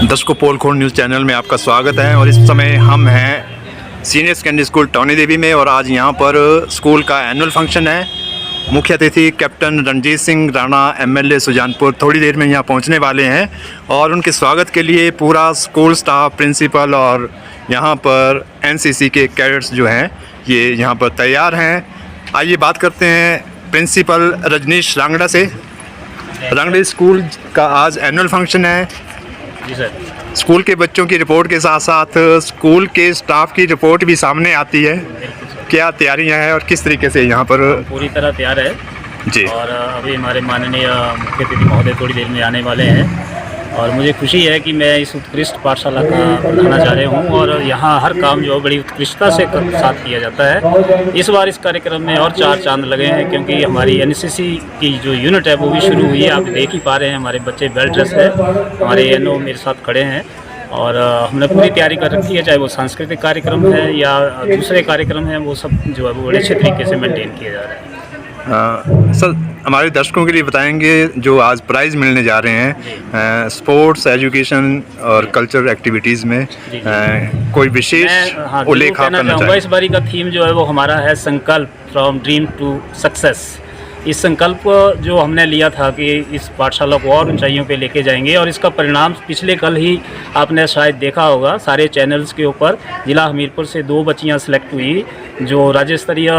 दर्शकों, पोल खोल news channel में आपका स्वागत है। और इस समय हम हैं सीनियर सेकेंडरी स्कूल टौनी देवी में और आज यहाँ पर स्कूल का एनुअल फंक्शन है। मुख्य अतिथि कैप्टन रणजीत सिंह राणा एमएलए सुजानपुर थोड़ी देर में यहाँ पहुँचने वाले हैं और उनके स्वागत के लिए पूरा स्कूल स्टाफ, प्रिंसिपल और यहाँ पर एनसीसी के कैडेट्स जो हैं ये यहाँ पर तैयार हैं। आइए बात करते हैं प्रिंसिपल रजनीश रांगड़ा से। रांगड़ा स्कूल का आज एनुअल फंक्शन है। जी सर। स्कूल के बच्चों की रिपोर्ट के साथ साथ स्कूल के स्टाफ की रिपोर्ट भी सामने आती है। क्या तैयारियां हैं और किस तरीके से यहाँ पर? पूरी तरह तैयार है जी। और अभी हमारे माननीय मुख्य अतिथि महोदय थोड़ी देर में आने वाले हैं और मुझे खुशी है कि मैं इस उत्कृष्ट पाठशाला का प्राचार्य हूँ और यहाँ हर काम जो बड़ी उत्कृष्टता से साथ किया जाता है। इस बार इस कार्यक्रम में और 4 चांद लगे हैं क्योंकि हमारी एनसीसी की जो यूनिट है वो भी शुरू हुई है। आप देख ही पा रहे हैं, हमारे बच्चे वेल ड्रेस है, हमारे एनओ मेरे साथ खड़े हैं और हमने पूरी तैयारी कर रखी है। चाहे वो सांस्कृतिक कार्यक्रम है या दूसरे कार्यक्रम हैं, वो सब जो है वो बड़े अच्छे तरीके से मेंटेन किए जा रहे हैं। सर, हमारे दर्शकों के लिए बताएंगे जो आज प्राइज़ मिलने जा रहे हैं स्पोर्ट्स, एजुकेशन और कल्चरल एक्टिविटीज़ में कोई विशेष उल्लेख करना चाहूँगा। इस बारी का थीम जो है वो हमारा है संकल्प फ्रॉम ड्रीम टू सक्सेस। इस संकल्प जो हमने लिया था कि इस पाठशाला को और ऊंचाइयों पे लेके जाएंगे और इसका परिणाम पिछले कल ही आपने शायद देखा होगा सारे चैनल्स के ऊपर। जिला हमीरपुर से 2 बच्चियां सिलेक्ट हुई जो राज्य स्तरीय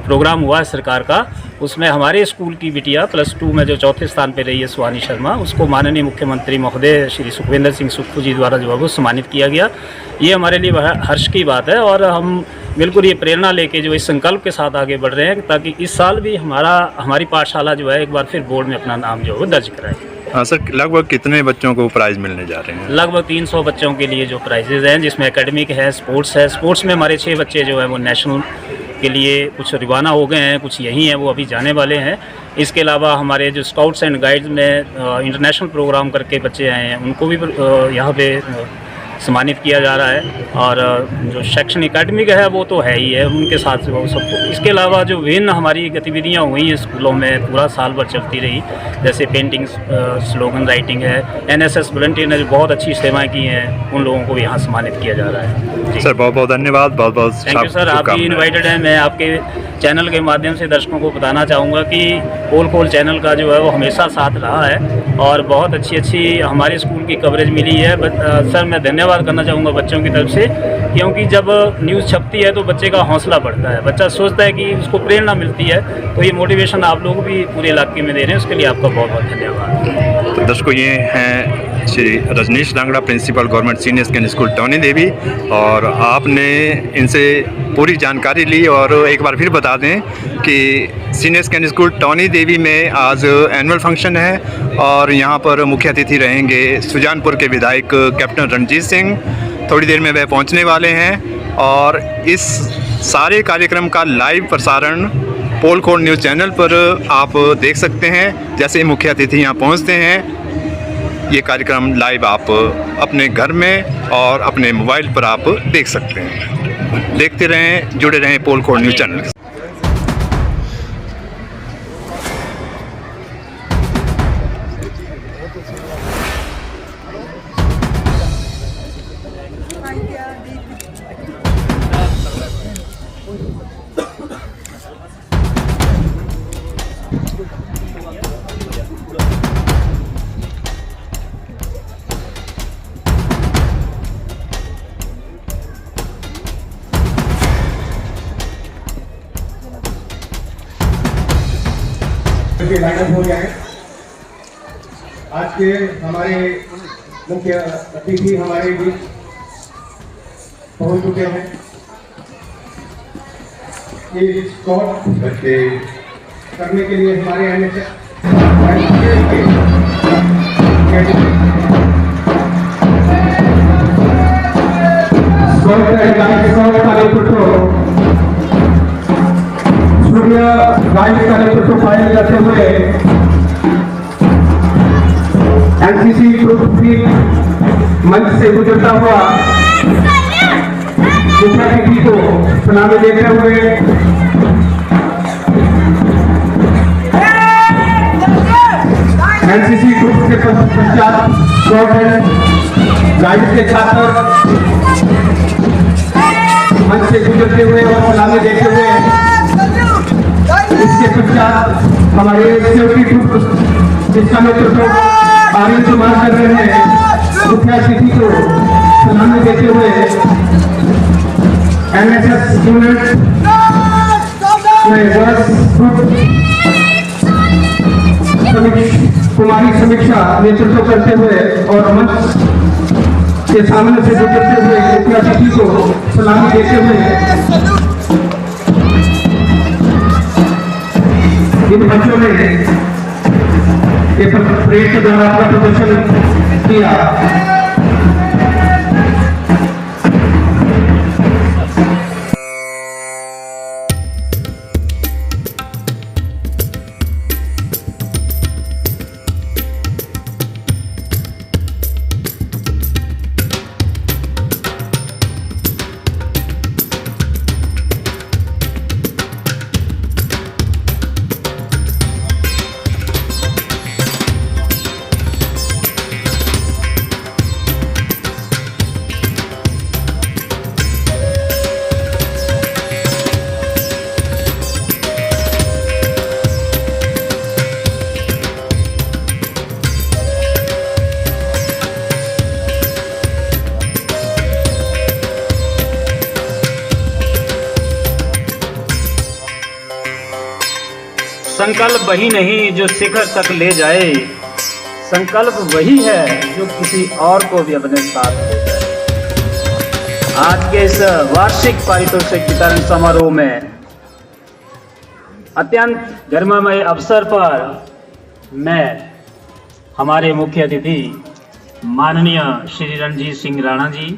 प्रोग्राम हुआ है सरकार का, उसमें हमारे स्कूल की बिटिया +2 में जो 4थे स्थान पे रही है सुहानी शर्मा, उसको माननीय मुख्यमंत्री महोदय श्री सुखविंदर सिंह सुक्खू जी द्वारा जो है वो सम्मानित किया गया। ये हमारे लिए हर्ष की बात है और हम बिल्कुल ये प्रेरणा लेके जो इस संकल्प के साथ आगे बढ़ रहे हैं ताकि इस साल भी हमारी पाठशाला जो है एक बार फिर बोर्ड में अपना नाम जो है वो दर्ज कराए। हाँ सर, लगभग कितने बच्चों को प्राइज़ मिलने जा रहे हैं? लगभग 300 बच्चों के लिए जो प्राइजेज़ हैं, जिसमें एकेडमिक है, स्पोर्ट्स है। स्पोर्ट्स में हमारे 6 बच्चे जो है वो नेशनल के लिए कुछ रवाना हो गए हैं, कुछ यहीं हैं, वो अभी जाने वाले हैं। इसके अलावा हमारे जो स्काउट्स एंड गाइड्स में इंटरनेशनल प्रोग्राम करके बच्चे आए हैं उनको भी यहाँ पे सम्मानित किया जा रहा है। और जो शैक्षणिक एकेडमिक है वो तो है ही है, उनके साथ वो सबको। इसके अलावा जो विभिन्न हमारी गतिविधियाँ हुई हैं स्कूलों में पूरा साल भर चलती रही, जैसे पेंटिंग, स्लोगन राइटिंग है, एनएसएस वॉलंटियर ने जो बहुत अच्छी सेवाएं की हैं उन लोगों को भी यहाँ सम्मानित किया जा रहा है। सर बहुत बहुत धन्यवाद, बहुत बहुत थैंक यू सर। आप भी इन्वाइटेड हैं। मैं आपके चैनल के माध्यम से दर्शकों को बताना चाहूँगा कि पोल खोल चैनल का जो है वो हमेशा साथ रहा है और बहुत अच्छी हमारे स्कूल की कवरेज मिली है। सर मैं धन्यवाद करना चाहूँगा बच्चों की तरफ से, क्योंकि जब न्यूज़ छपती है तो बच्चे का हौसला बढ़ता है, बच्चा सोचता है कि उसको प्रेरणा मिलती है। तो ये मोटिवेशन आप लोग भी पूरे इलाके में दे रहे हैं, उसके लिए आपका बहुत बहुत धन्यवाद। तो दर्शकों, ये हैं Shri Rajneesh Rangra, principal government senior secondary school Tauni Devi, और आपने इनसे पूरी जानकारी ली। और एक बार फिर बता दें कि सीनियर सेकेंडरी स्कूल टौनी देवी में आज एनुअल फंक्शन है और यहाँ पर मुख्य अतिथि रहेंगे सुजानपुर के विधायक कैप्टन रणजीत सिंह। थोड़ी देर में वह पहुँचने वाले हैं और इस सारे कार्यक्रम का लाइव प्रसारण पोल खोल न्यूज़ चैनल पर आप देख सकते हैं। जैसे मुख्य अतिथि यहाँ पहुँचते हैं, ये कार्यक्रम लाइव आप अपने घर में और अपने मोबाइल पर आप देख सकते हैं। देखते रहें, जुड़े रहें पोल खोल न्यूज़ चैनल। लाइनअप हो गया है। आज के हमारे मुख्य अतिथि हमारे बीच पहुंच चुके हैं। ये स्पॉट बच्चे करने के लिए हमारे फाइल करते हुए एनसीसी ग्रुप भी मंच से गुजरता हुआ मुख्य अतिथि को सलामी देते हुए एनसीसी ग्रुप के पश्चात गाइड के छात्र मंच से गुजरते हुए और सलामी देते हुए, इसके पश्चात हमारे सिक्योरिटी ग्रुप जिसका नेतृत्व आर्यन कुमार कर रहे हैं, मुख्य अतिथि को सलामी देते हुए एनएसएस यूनिट कुमारी समीक्षा नेतृत्व करते हुए और मंच के सामने से गुजरते हुए मुख्य अतिथि को सलामी देते हुए इन बच्चों ने ये परेड के द्वारा अपना प्रदर्शन किया। संकल्प वही नहीं जो शिखर तक ले जाए, संकल्प वही है जो किसी और को भी अपने साथ ले जाए। आज के इस वार्षिक पारितोषिक वितरण समारोह में अत्यंत गरिमामय अवसर पर मैं हमारे मुख्य अतिथि माननीय श्री रणजीत सिंह राणा जी,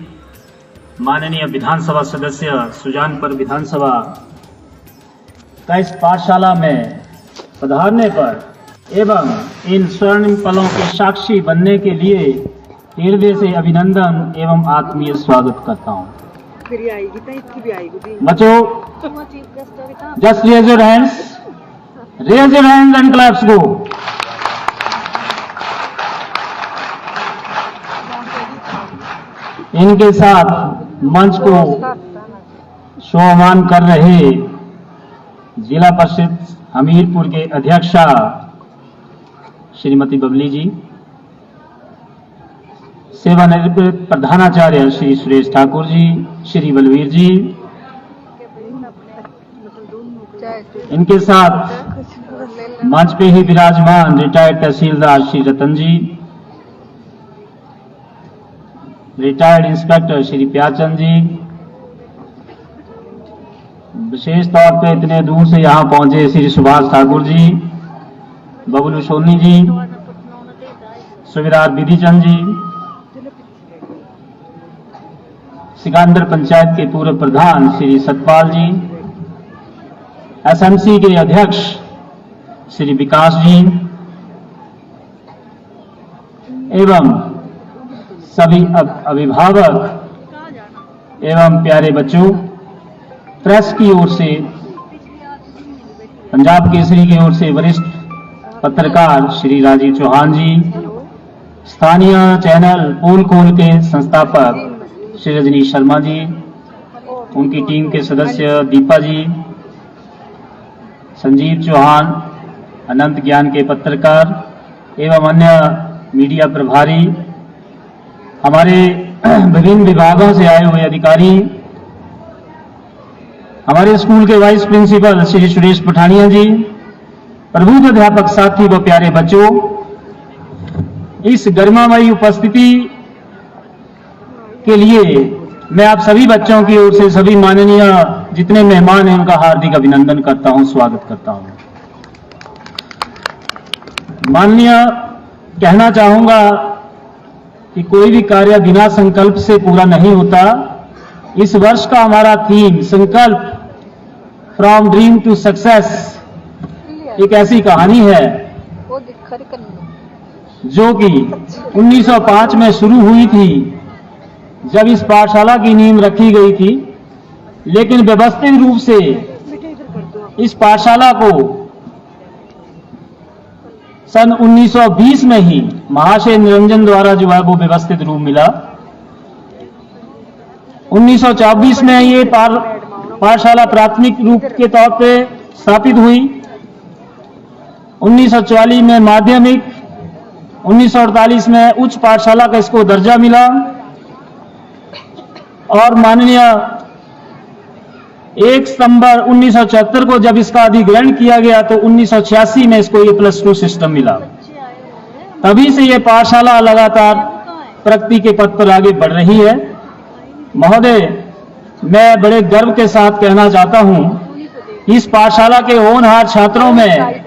माननीय विधानसभा सदस्य सुजानपुर विधानसभा का इस पाठशाला में पधारने पर एवं इन स्वर्णिम पलों के साक्षी बनने के लिए हृदय से अभिनंदन एवं आत्मीय स्वागत करता हूँ। बच्चों, just raise your hands and claps go. इनके साथ मंच को शोभामान कर रहे जिला परिषद हमीरपुर के अध्यक्षा श्रीमती बबली जी, सेवानिवृत्त प्रधानाचार्य श्री सुरेश ठाकुर जी, श्री बलवीर जी, इनके साथ मंच पे ही विराजमान रिटायर्ड तहसीलदार श्री रतन जी, रिटायर्ड इंस्पेक्टर श्री प्यारचंद जी, विशेष तौर पे इतने दूर से यहाँ पहुंचे श्री सुभाष ठाकुर जी, बबलू सोनी जी, सुबेदार विधि चंद जी, सिकंदर पंचायत के पूर्व प्रधान श्री सतपाल जी, एसएमसी के अध्यक्ष श्री विकास जी एवं सभी अभिभावक एवं प्यारे बच्चों, प्रेस की ओर से, पंजाब केसरी की ओर से वरिष्ठ पत्रकार श्री राजीव चौहान जी, स्थानीय चैनल पोल खोल के संस्थापक श्री रजनीश शर्मा जी, उनकी टीम के सदस्य दीपा जी, संजीव चौहान, अनंत ज्ञान के पत्रकार एवं अन्य मीडिया प्रभारी, हमारे विभिन्न विभागों से आए हुए अधिकारी, हमारे स्कूल के वाइस प्रिंसिपल श्री सुरेश पठानिया जी, प्रबुद्ध अध्यापक साथी व प्यारे बच्चों, इस गरिमामयी उपस्थिति के लिए मैं आप सभी बच्चों की ओर से सभी माननीय जितने मेहमान हैं उनका हार्दिक अभिनंदन करता हूं, स्वागत करता हूं। माननीय, कहना चाहूंगा कि कोई भी कार्य बिना संकल्प से पूरा नहीं होता। इस वर्ष का हमारा थीम संकल्प फ्रॉम ड्रीम टू सक्सेस एक ऐसी कहानी है जो कि 1905 में शुरू हुई थी, जब इस पाठशाला की नींव रखी गई थी, लेकिन व्यवस्थित रूप से इस पाठशाला को सन 1920 में ही महाशय निरंजन द्वारा जो है वो व्यवस्थित रूप मिला 1924 में ये पाठशाला प्राथमिक रूप के तौर पे स्थापित हुई। 1944 में माध्यमिक, 1948 में उच्च पाठशाला का इसको दर्जा मिला और माननीय 1 सितंबर 1974 को जब इसका अधिग्रहण किया गया तो 1986 में इसको ये +2 सिस्टम मिला। तभी से ये पाठशाला लगातार प्रगति के पथ पर आगे बढ़ रही है। महोदय, मैं बड़े गर्व के साथ कहना चाहता हूं, इस पाठशाला के होनहार छात्रों में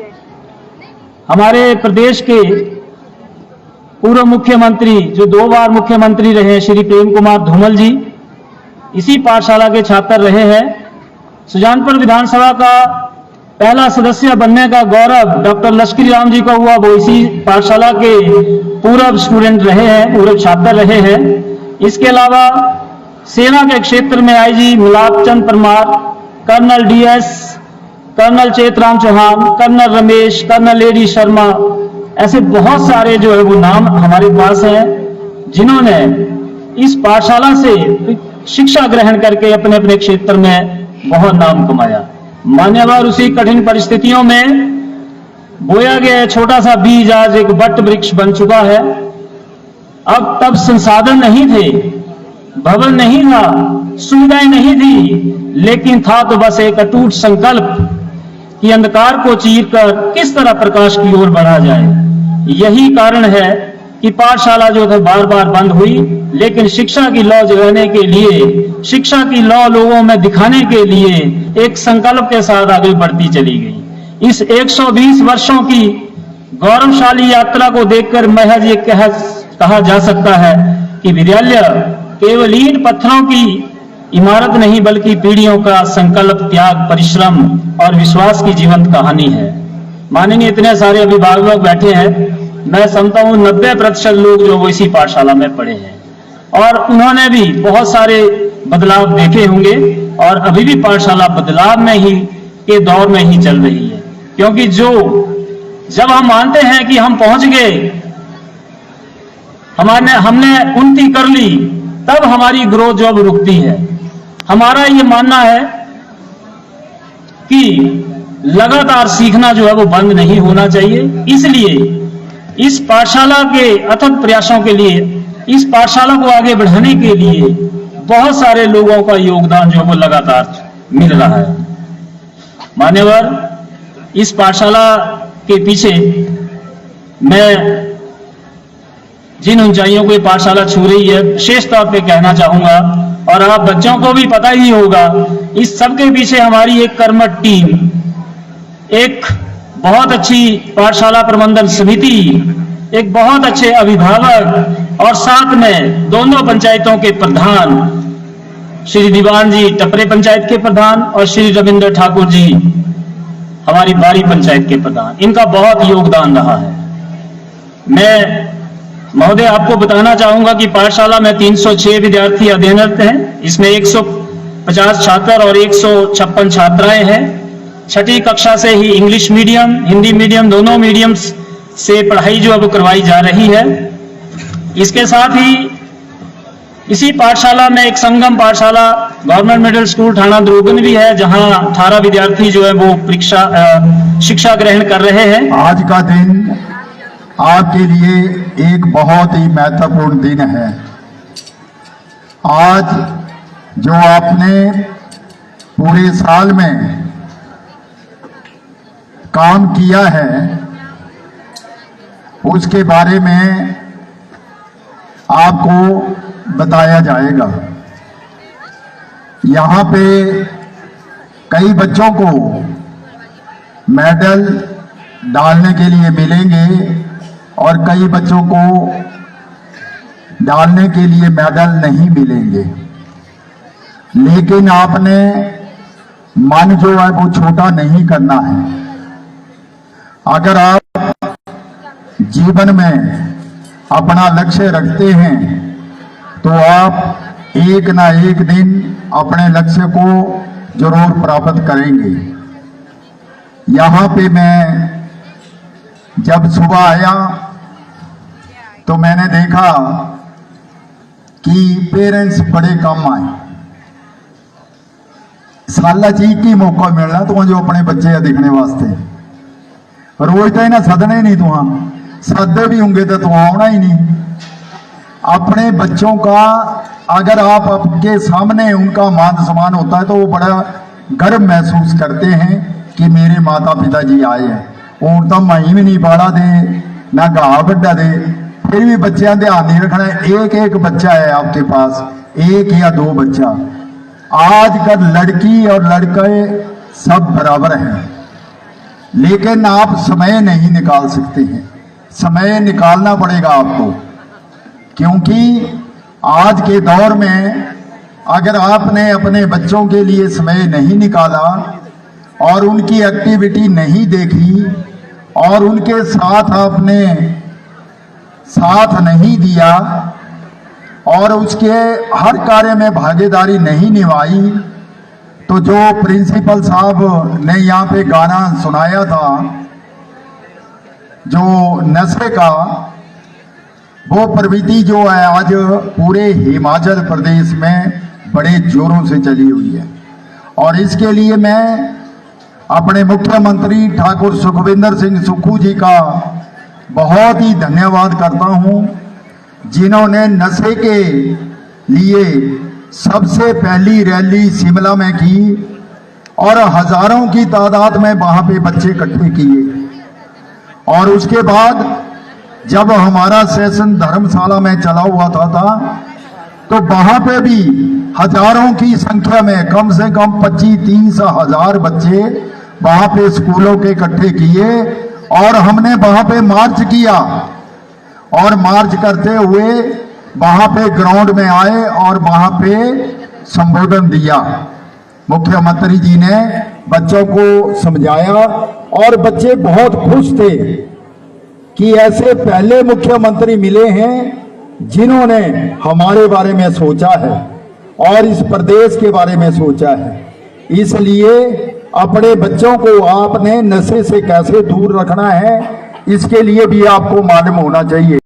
हमारे प्रदेश के पूर्व मुख्यमंत्री, जो 2 बार मुख्यमंत्री रहे, श्री प्रेम कुमार धूमल जी, इसी पाठशाला के छात्र रहे हैं। सुजानपुर विधानसभा का पहला सदस्य बनने का गौरव डॉक्टर लश्करी राम जी को हुआ, वो इसी पाठशाला के पूर्व स्टूडेंट रहे हैं, पूर्व छात्र रहे हैं। इसके अलावा सेना के क्षेत्र में IG Milap Chand Parmar, colonel DS, colonel Chetram Chauhan, colonel Ramesh, colonel AD Sharma, ऐसे बहुत सारे जो है वो नाम हमारे पास हैं, जिन्होंने इस पाठशाला से शिक्षा ग्रहण करके अपने अपने क्षेत्र में बहुत नाम कमाया। मान्यवर, उसी कठिन परिस्थितियों में बोया गया छोटा सा बीज आज एक वट वृक्ष बन चुका है। अब तब संसाधन नहीं थे, भवन नहीं था, सुविधाएं नहीं थी, लेकिन था तो बस एक अटूट संकल्प कि अंधकार को चीरकर किस तरह प्रकाश की ओर बढ़ा जाए। यही कारण है कि पाठशाला जो है बार बार बंद हुई, लेकिन शिक्षा की लौ जगाने के लिए, शिक्षा की लौ लोगों में दिखाने के लिए एक संकल्प के साथ आगे बढ़ती चली गई। इस 120 वर्षों की गौरवशाली यात्रा को देखकर महज ये कहा जा सकता है कि विद्यालय केवल ईंट पत्थरों की इमारत नहीं, बल्कि पीढ़ियों का संकल्प, त्याग, परिश्रम और विश्वास की जीवंत कहानी है। माननीय इतने सारे अभिभावक बैठे हैं, मैं समझता हूं 90% लोग जो वो इसी पाठशाला में पढ़े हैं और उन्होंने भी बहुत सारे बदलाव देखे होंगे और अभी भी पाठशाला बदलाव में ही के दौर में ही चल रही है। क्योंकि जब हम मानते हैं कि हम पहुंच गए, हमने उन्नति कर ली, तब हमारी ग्रोथ जो अब रुकती है। हमारा ये मानना है कि लगातार सीखना जो है वो बंद नहीं होना चाहिए। इसलिए इस पाठशाला के अथक प्रयासों के लिए, इस पाठशाला को आगे बढ़ाने के लिए बहुत सारे लोगों का योगदान जो है वो लगातार मिल रहा है। मान्यवर, इस पाठशाला के पीछे मैं जिन ऊंचाइयों को ये पाठशाला छू रही है, विशेष तौर पे कहना चाहूंगा, और आप बच्चों को भी पता ही होगा, इस सब के पीछे हमारी एक कर्मठ टीम, एक बहुत अच्छी पाठशाला प्रबंधन समिति, एक बहुत अच्छे अभिभावक और साथ में दोनों पंचायतों के प्रधान, श्री दीवान जी टपरे पंचायत के प्रधान और श्री रविंद्र ठाकुर जी हमारी बारी पंचायत के प्रधान, इनका बहुत योगदान रहा है। मैं महोदय आपको बताना चाहूंगा कि पाठशाला में 306 विद्यार्थी अध्ययनरत हैं। इसमें 150 छात्र और 156 छात्राएं हैं। 6ठी कक्षा से ही इंग्लिश मीडियम, हिंदी मीडियम, दोनों मीडियम से पढ़ाई जो अब करवाई जा रही है। इसके साथ ही इसी पाठशाला में एक संगम पाठशाला गवर्नमेंट मिडिल स्कूल ठाणा द्रोगन भी है, जहां 18 विद्यार्थी जो है वो शिक्षा ग्रहण कर रहे हैं। आज का दिन आपके लिए एक बहुत ही महत्वपूर्ण दिन है। आज जो आपने पूरे साल में काम किया है, उसके बारे में आपको बताया जाएगा। यहाँ पे कई बच्चों को मेडल डालने के लिए मिलेंगे और कई बच्चों को डालने के लिए मेडल नहीं मिलेंगे, लेकिन आपने मन जो है वो छोटा नहीं करना है। अगर आप जीवन में अपना लक्ष्य रखते हैं तो आप एक ना एक दिन अपने लक्ष्य को जरूर प्राप्त करेंगे। यहाँ पे मैं जब सुबह आया तो मैंने देखा कि पेरेंट्स बड़े कम आए। साल च एक ही मौका मिलना तुहां जो अपने बच्चे आ देखने वास्ते। रोज तो इन्हें सदने नहीं, तुहां सदे भी होंगे तो तुहां आना ही नहीं। अपने बच्चों का अगर आप आपके सामने उनका मान सम्मान होता है तो वो बड़ा गर्व महसूस करते हैं कि मेरे माता पिता जी आए हैं। और तो मई भी नहीं बाड़ा दे ना गाह बड्डा दे, फिर भी बच्चों ध्यान नहीं रखना। एक एक बच्चा है आपके पास, एक या दो बच्चा। आजकल लड़की और लड़के सब बराबर हैं, लेकिन आप समय नहीं निकाल सकते हैं। समय निकालना पड़ेगा आपको, क्योंकि आज के दौर में अगर आपने अपने बच्चों के लिए समय नहीं निकाला और उनकी एक्टिविटी नहीं देखी और उनके साथ आपने साथ नहीं दिया और उसके हर कार्य में भागीदारी नहीं निभाई, तो जो प्रिंसिपल साहब ने यहाँ पे गाना सुनाया था जो नशे का, वो प्रवृत्ति जो है आज पूरे हिमाचल प्रदेश में बड़े जोरों से चली हुई है। और इसके लिए मैं अपने मुख्यमंत्री ठाकुर सुखविंदर सिंह सुक्खू जी का बहुत ही धन्यवाद करता हूं, जिन्होंने नशे के लिए सबसे पहली रैली शिमला में की और हजारों की तादाद में वहां पे बच्चे इकट्ठे किए। और उसके बाद जब हमारा सेशन धर्मशाला में चला हुआ था तो वहां पे भी हजारों की संख्या में कम से कम 25-30 हजार बच्चे वहां पे स्कूलों के इकट्ठे किए और हमने वहां पे मार्च किया और मार्च करते हुए वहां पे ग्राउंड में आए और वहां पे संबोधन दिया। मुख्यमंत्री जी ने बच्चों को समझाया और बच्चे बहुत खुश थे कि ऐसे पहले मुख्यमंत्री मिले हैं जिन्होंने हमारे बारे में सोचा है और इस प्रदेश के बारे में सोचा है। इसलिए अपने बच्चों को आपने नशे से कैसे दूर रखना है, इसके लिए भी आपको मालूम होना चाहिए।